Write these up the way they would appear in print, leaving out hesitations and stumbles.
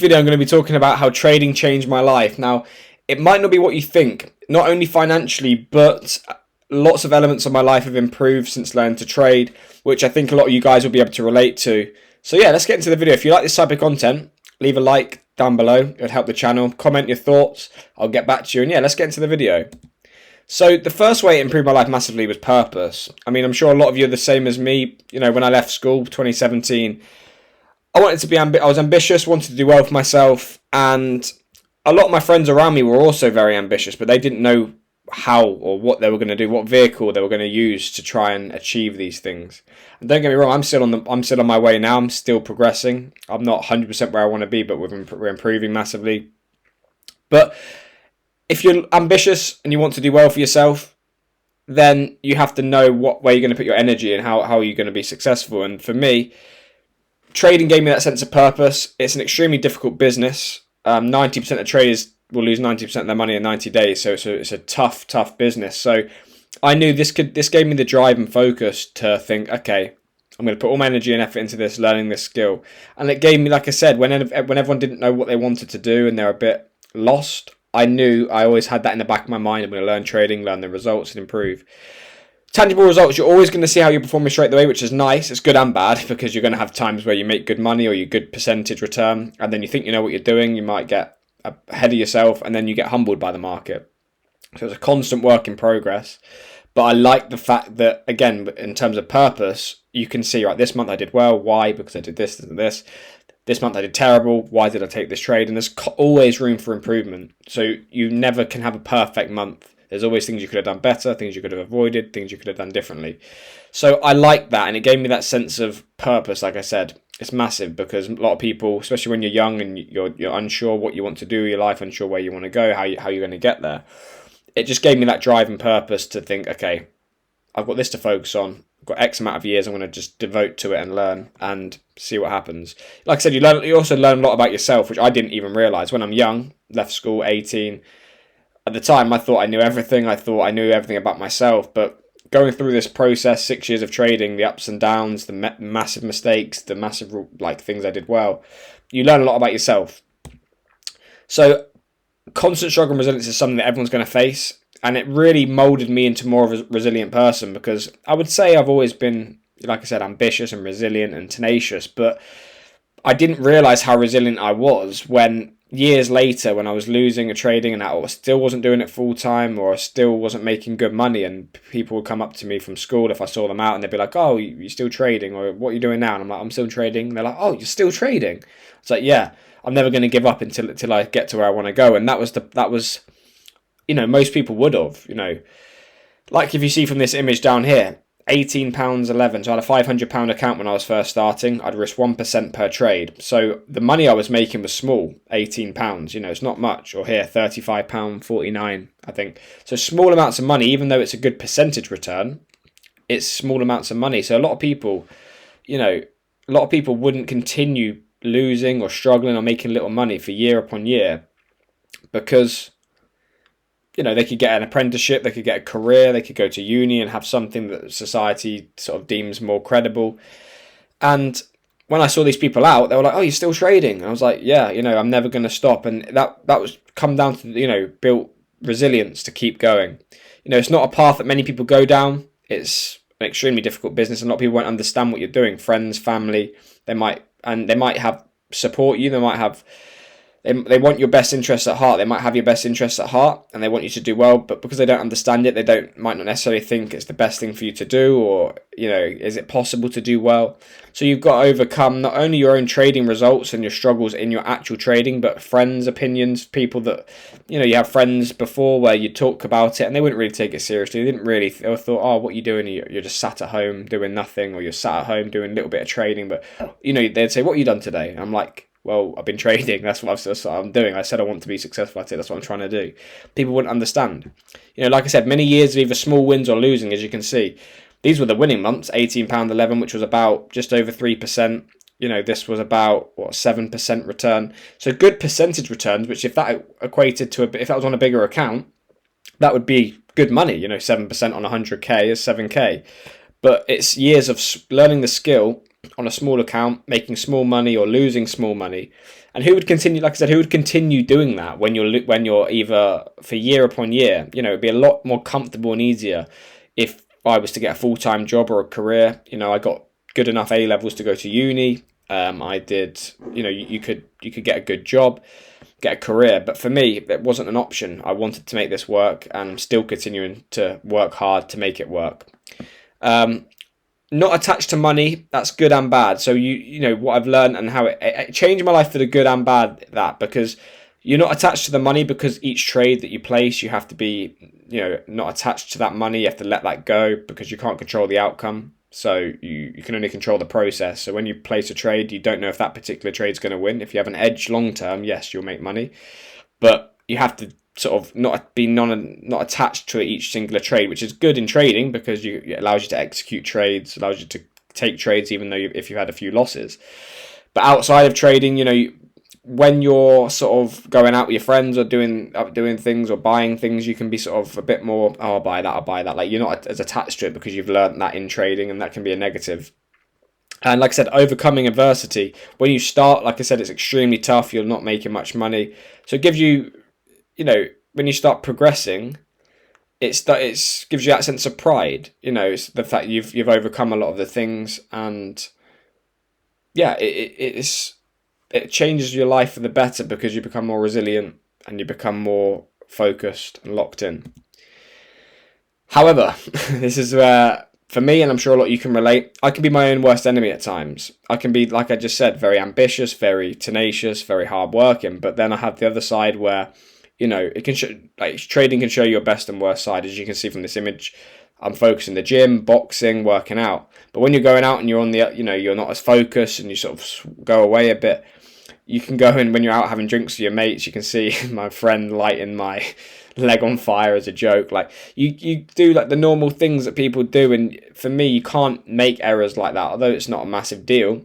video, I'm going to be talking about how trading changed my life. Now, it might not be what you think, not only financially, but lots of elements of my life have improved since learning to trade, which I think a lot of you guys will be able to relate to. So yeah, let's get into the video. If you like this type of content, leave a like down below. It would help the channel. Comment your thoughts. I'll get back to you. And yeah, let's get into the video. So the first way it improved my life massively was purpose. I mean, I'm sure a lot of you are the same as me. You know, when I left school, 2017, I wanted to be I was ambitious, wanted to do well for myself, and a lot of my friends around me were also very ambitious, but they didn't know how or what they were going to do, what vehicle they were going to use to try and achieve these things. And don't get me wrong, I'm still on my way now. I'm still progressing. I'm not 100% where I want to be, but we're improving massively. But if you're ambitious and you want to do well for yourself, then you have to know what way you're going to put your energy and how you're going to be successful. And for me, trading gave me that sense of purpose. It's an extremely difficult business. 90% of traders will lose 90% of their money in 90 days. So it's a tough business. So I knew this gave me the drive and focus to think, okay, I'm going to put all my energy and effort into this, learning this skill. And it gave me, like I said, when everyone didn't know what they wanted to do and they're a bit lost, I knew I always had that in the back of my mind. I'm going to learn trading, learn the results and improve. Tangible results, you're always going to see how you're performing straight away, which is nice. It's good and bad because you're going to have times where you make good money or you good percentage return, and then you think you know what you're doing. You might get ahead of yourself, and then you get humbled by the market. So it's a constant work in progress. But I like the fact that, again, in terms of purpose, you can see, right, this month I did well. Why? Because I did this and this. This month I did terrible. Why did I take this trade? And there's always room for improvement. So you never can have a perfect month. There's always things you could have done better, things you could have avoided, things you could have done differently. So I like that, and it gave me that sense of purpose. Like I said, it's massive because a lot of people, especially when you're young and you're unsure what you want to do in your life, unsure where you want to go, how you're going to get there. It just gave me that drive and purpose to think, okay, I've got this to focus on. I've got X amount of years I'm going to just devote to it and learn and see what happens. Like I said, you also learn a lot about yourself, which I didn't even realise. When I'm young, left school, 18, at the time, I thought I knew everything. I thought I knew everything about myself. But going through this process, 6 years of trading, the ups and downs, the massive mistakes, the massive things I did well, you learn a lot about yourself. So constant struggle and resilience is something that everyone's going to face. And it really molded me into more of a resilient person because I would say I've always been, like I said, ambitious and resilient and tenacious. But I didn't realise how resilient I was when years later, when I was losing or trading and I still wasn't doing it full time or I still wasn't making good money, and people would come up to me from school if I saw them out and they'd be like, oh, you're still trading, or what are you doing now? And I'm like, I'm still trading. And they're like, oh, you're still trading? It's like, yeah, I'm never going to give up until I get to where I want to go. And that was, you know, most people would have, you know, like if you see from this image down here, £18.11. So I had a £500 account when I was first starting. I'd risk 1% per trade. So the money I was making was small, £18. You know, it's not much. Or here, £35.49, I think. So small amounts of money, even though it's a good percentage return, it's small amounts of money. So a lot of people, you know, wouldn't continue losing or struggling or making little money for year upon year because, you know, they could get an apprenticeship, they could get a career, they could go to uni and have something that society sort of deems more credible. And when I saw these people out, they were like, oh, you're still trading? And I was like, yeah, you know, I'm never going to stop. And that was come down to, you know, built resilience to keep going. You know, it's not a path that many people go down. It's an extremely difficult business, and a lot of people won't understand what you're doing. Friends, family, they might have support you, they want your best interests at heart. They might have your best interests at heart and they want you to do well, but because they don't understand it, they might not necessarily think it's the best thing for you to do, or, you know, is it possible to do well? So you've got to overcome not only your own trading results and your struggles in your actual trading, but friends' opinions, people that, you know, you have friends before where you talk about it and they wouldn't really take it seriously. They thought, oh, what are you doing? You're just sat at home doing nothing, or you're sat at home doing a little bit of trading, but, you know, they'd say, what have you done today? And I'm like, well, I've been trading. That's what I'm doing. I said I want to be successful at it. That's what I'm trying to do. People wouldn't understand. You know, like I said, many years of either small wins or losing, as you can see. These were the winning months, £18.11, which was about just over 3%. You know, this was about, 7% return. So good percentage returns, which if that equated to, if that was on a bigger account, that would be good money. You know, 7% on 100k is 7k. But it's years of learning the skill on a small account, making small money or losing small money, And who would continue, like I said, who would continue doing that when you're either for year upon year? It'd be a lot more comfortable and easier if I was to get a full-time job or a career. I got good enough A levels to go to uni. I did, you could get a good job, get a career, but for me, it wasn't an option. I wanted to make this work, and I'm still continuing to work hard to make it work. Not attached to money, that's good and bad. So what I've learned and how it changed my life for the good and bad, because you're not attached to the money, because each trade that you place, you have to be, not attached to that money. You have to let that go because you can't control the outcome. So you can only control the process. So when you place a trade, you don't know if that particular trade's going to win. If you have an edge long term, yes, you'll make money, but you have to sort of not attached to each singular trade, which is good in trading because it allows you to execute trades, allows you to take trades even though if you had a few losses. But outside of trading, when you're sort of going out with your friends or doing things or buying things, you can be sort of a bit more, oh, I'll buy that. Like, you're not as attached to it because you've learned that in trading, and that can be a negative. And like I said, overcoming adversity. When you start, like I said, it's extremely tough. You're not making much money. So it gives you, when you start progressing, it gives you that sense of pride. It's the fact you've overcome a lot of the things, and yeah, it changes your life for the better because you become more resilient and you become more focused and locked in. However, this is where, for me, and I'm sure a lot of you can relate, I can be my own worst enemy at times. I can be, like I just said, very ambitious, very tenacious, very hardworking, but then I have the other side where, it can trading can show your best and worst side. As you can see from this image, I'm focused in the gym, boxing, working out. But when you're going out and you're on the, you're not as focused and you sort of go away a bit, you can go in when you're out having drinks with your mates. You can see my friend lighting my leg on fire as a joke. Like, you do like the normal things that people do, and for me, you can't make errors like that. Although it's not a massive deal,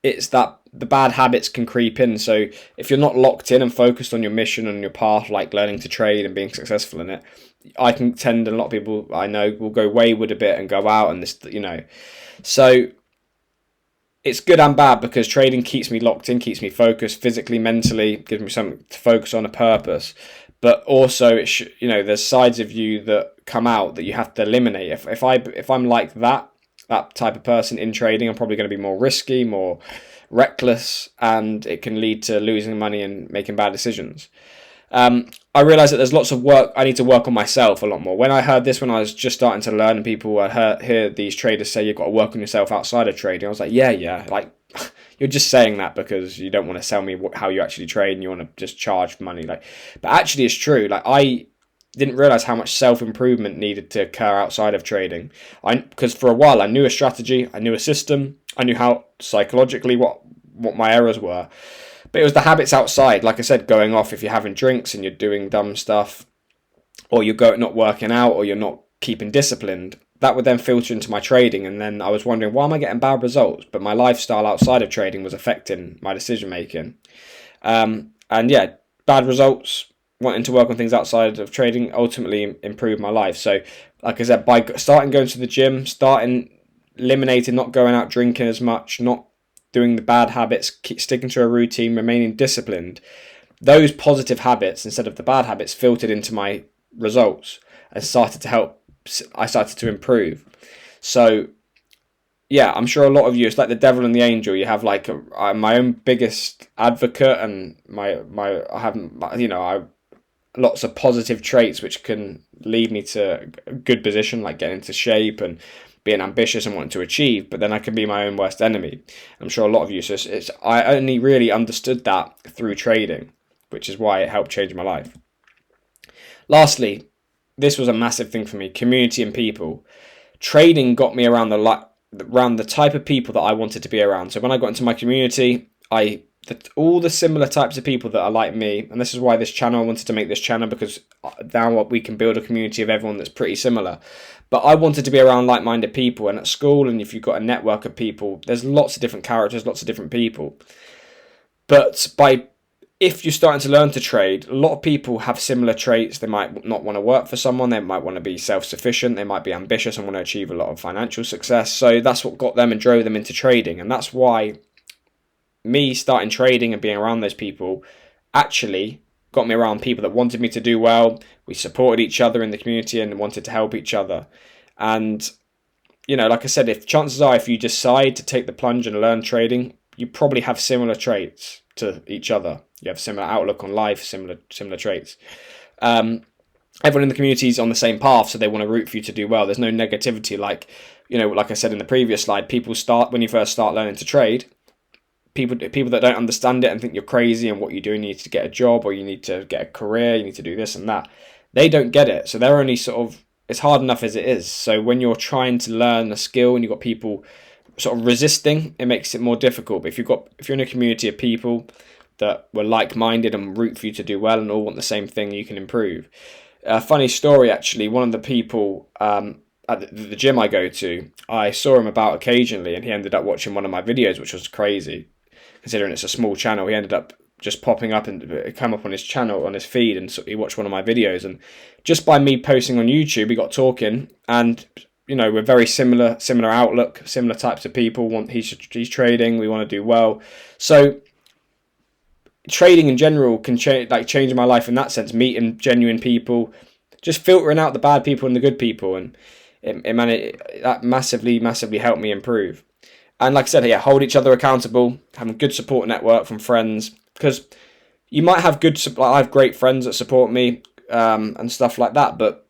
it's that the bad habits can creep in. So if you're not locked in and focused on your mission and your path, like learning to trade and being successful in it, I can tend, and a lot of people I know will go wayward a bit and go out and this, so it's good and bad because trading keeps me locked in, keeps me focused physically, mentally, gives me something to focus on, a purpose. But also, there's sides of you that come out that you have to eliminate. If I'm like that type of person in trading, I'm probably going to be more risky, more reckless, and it can lead to losing money and making bad decisions. I realised that there's lots of work. I need to work on myself a lot more. When I heard this, when I was just starting to learn, and people hear these traders say you've got to work on yourself outside of trading, I was like, yeah, like, you're just saying that because you don't want to sell me how you actually trade and you want to just charge money. Like, but actually, it's true. Like, I didn't realise how much self-improvement needed to occur outside of trading. Because for a while I knew a strategy, I knew a system, I knew how psychologically what my errors were. But it was the habits outside, like I said, going off if you're having drinks and you're doing dumb stuff, or you're not working out, or you're not keeping disciplined. That would then filter into my trading, and then I was wondering, why am I getting bad results? But my lifestyle outside of trading was affecting my decision making. And yeah, bad results, wanting to work on things outside of trading ultimately improved my life. So, like I said, by starting going to the gym, starting eliminating, not going out drinking as much, not doing the bad habits, sticking to a routine, remaining disciplined, those positive habits instead of the bad habits filtered into my results and started to help. I started to improve. So yeah, I'm sure a lot of you, it's like the devil and the angel. You have like my own biggest advocate, and I have lots of positive traits which can lead me to a good position, like getting into shape and being ambitious and wanting to achieve. But then I can be my own worst enemy. I'm sure a lot of you. So I only really understood that through trading, which is why it helped change my life. Lastly, this was a massive thing for me: community and people. Trading got me around the type of people that I wanted to be around. So when I got into my community, all the similar types of people that are like me, and this is why I wanted to make this channel, because now we can build a community of everyone that's pretty similar. But I wanted to be around like-minded people, and at school, and if you've got a network of people, there's lots of different characters, lots of different people. But if you're starting to learn to trade, a lot of people have similar traits. They might not want to work for someone. They might want to be self-sufficient. They might be ambitious and want to achieve a lot of financial success. So that's what got them and drove them into trading. And that's why me starting trading and being around those people actually got me around people that wanted me to do well. We supported each other in the community and wanted to help each other. And, you know, like I said, if chances are if you decide to take the plunge and learn trading, you probably have similar traits to each other. You have similar outlook on life, similar traits. Everyone in the community is on the same path, so they want to root for you to do well. There's no negativity, like, you know, like I said in the previous slide, when you first start learning to trade, people that don't understand it and think you're crazy and what you do, you need to get a job or you need to get a career, you need to do this and that. They don't get it, so they're only sort of, it's hard enough as it is. So when you're trying to learn a skill and you've got people sort of resisting, it makes it more difficult. But if you're in a community of people that were like-minded and root for you to do well and all want the same thing, you can improve. A funny story, actually, one of the people at the gym I go to, I saw him about occasionally, and he ended up watching one of my videos, which was crazy, considering it's a small channel. He ended up just popping up and it came up on his channel, on his feed, and so he watched one of my videos. And just by me posting on YouTube, we got talking, and you know, we're very similar outlook, similar types of people. He's trading, we want to do well, so trading in general can change my life in that sense. Meeting genuine people, just filtering out the bad people and the good people, and that massively helped me improve. And like I said, yeah, hold each other accountable, having a good support network from friends, because you might have I have great friends that support me and stuff like that, but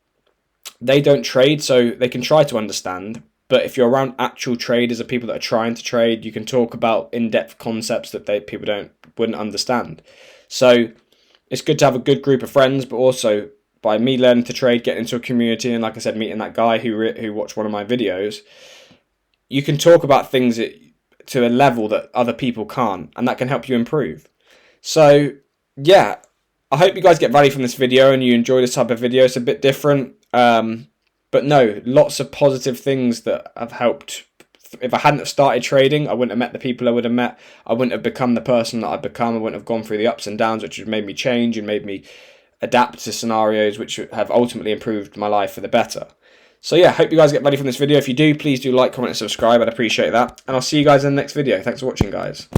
they don't trade, so they can try to understand. But if you're around actual traders or people that are trying to trade, you can talk about in-depth concepts that people wouldn't understand. So it's good to have a good group of friends, but also by me learning to trade, getting into a community, and like I said, meeting that guy who watched one of my videos, you can talk about things to a level that other people can't, and that can help you improve. So yeah, I hope you guys get value from this video and you enjoy this type of video. It's a bit different. But no, lots of positive things that have helped. If I hadn't have started trading, I wouldn't have met the people I would have met. I wouldn't have become the person that I've become. I wouldn't have gone through the ups and downs, which have made me change and made me adapt to scenarios which have ultimately improved my life for the better. So yeah, hope you guys get value from this video. If you do, please do like, comment, and subscribe. I'd appreciate that. And I'll see you guys in the next video. Thanks for watching, guys.